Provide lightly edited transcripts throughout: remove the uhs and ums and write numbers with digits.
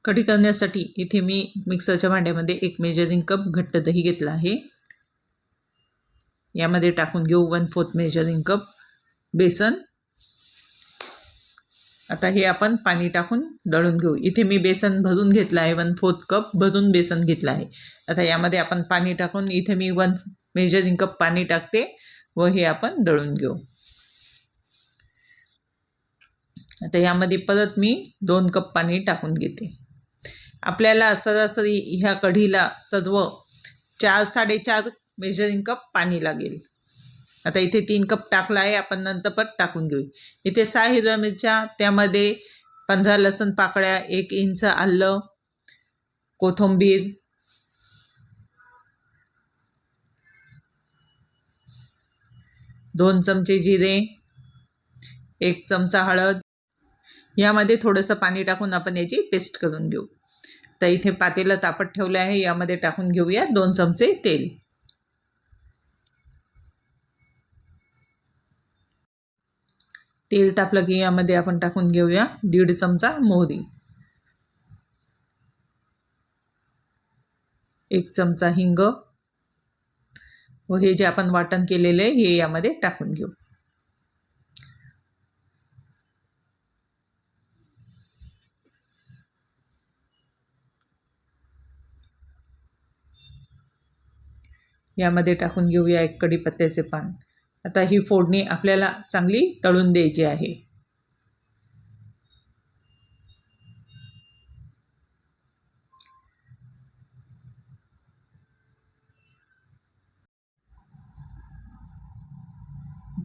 कढी करण्यासाठी इथे मी मिक्सरच्या भांड्यामध्ये 1 मेजरिंग कप घट्ट दही घेतला आहे। यामध्ये टाकून घेऊ 1/4 मेजरिंग कप बेसन। आता हे आपण पाणी टाकून दळून घेऊ। इथे मी बेसन भरून घेतला आहे, 1/4 कप भरून बेसन घेतला आहे। आता यामध्ये आपण पाणी टाकून इथे मी 1 मेजरिंग कप पाणी टाकते व हे आपण दळून घेऊ। आता यामध्ये परत मी 2 कप पाणी टाकून घेते। आपल्याला सरासरी ह्या कढीला सर्व 4-4.5 मेजरिंग कप पाणी लागेल। आता इथे 3 कप टाकला आहे, आपण नंतर परत टाकून घेऊ। इथे 6 हिरव्या मिरच्या, त्यामध्ये 15 लसूण पाकळ्या, 1 इंच आलं, कोथिंबीर, दोन चमचे जिरे, 1 चमचा हळद। यामध्ये थोडंसं पाणी टाकून आपण याची पेस्ट करून घेऊ। तर इथे पातेलं तापत ठेवले आहे, यामध्ये टाकून घेऊया 2 चमचे तेल। तेल तापलं की यामध्ये आपण टाकून घेऊया 1.5 चमचा मोहरी, 1 चमचा हिंग व हे जे आपण वाटण केलेले आहे हे यामध्ये टाकून घेऊ। यामध्ये टाकून घेऊया 1 कढीपत्त्याचे पान। आता ही फोडणी आपल्याला चांगली तळून द्यायची आहे।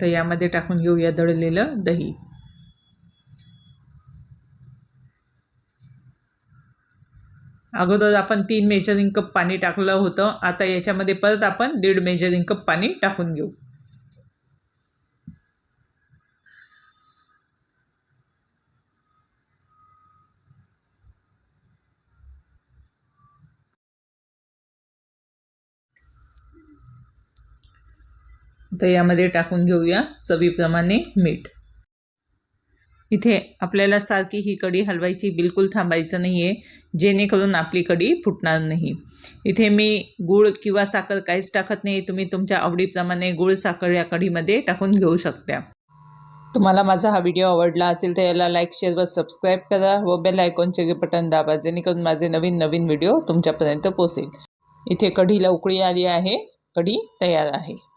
तर यामध्ये टाकून घेऊया दळलेलं दही। अगोदर आपण 3 मेजरिंग कप पाणी टाकलं होतं, आता याच्यामध्ये परत आपण 1.5 मेजरिंग कप पाणी टाकून घेऊ। तर यामध्ये टाकून घेऊया चवीप्रमाणे मीठ। इथे आपल्याला सारखी ही कढी हलवायची, बिलकुल थांबायचं नाही आहे, जेणेकरून आपली कढी फुटणार नाही। इथे मी गूळ किंवा साखर काहीच टाकत नाही, तुम्ही तुमच्या आवडीप्रमाणे गूळ साखर या कढीमध्ये टाकून घेऊ शकता। तुम्हाला माझा हा व्हिडिओ आवडला असेल तर याला लाईक, शेअर व सबस्क्राईब करा व बेल आयकॉनचे बटन दाबा, जेणेकरून माझे नवीन व्हिडिओ तुमच्यापर्यंत पोहोचेल। इथे कढीला उकळी आली आहे, कढी तयार आहे।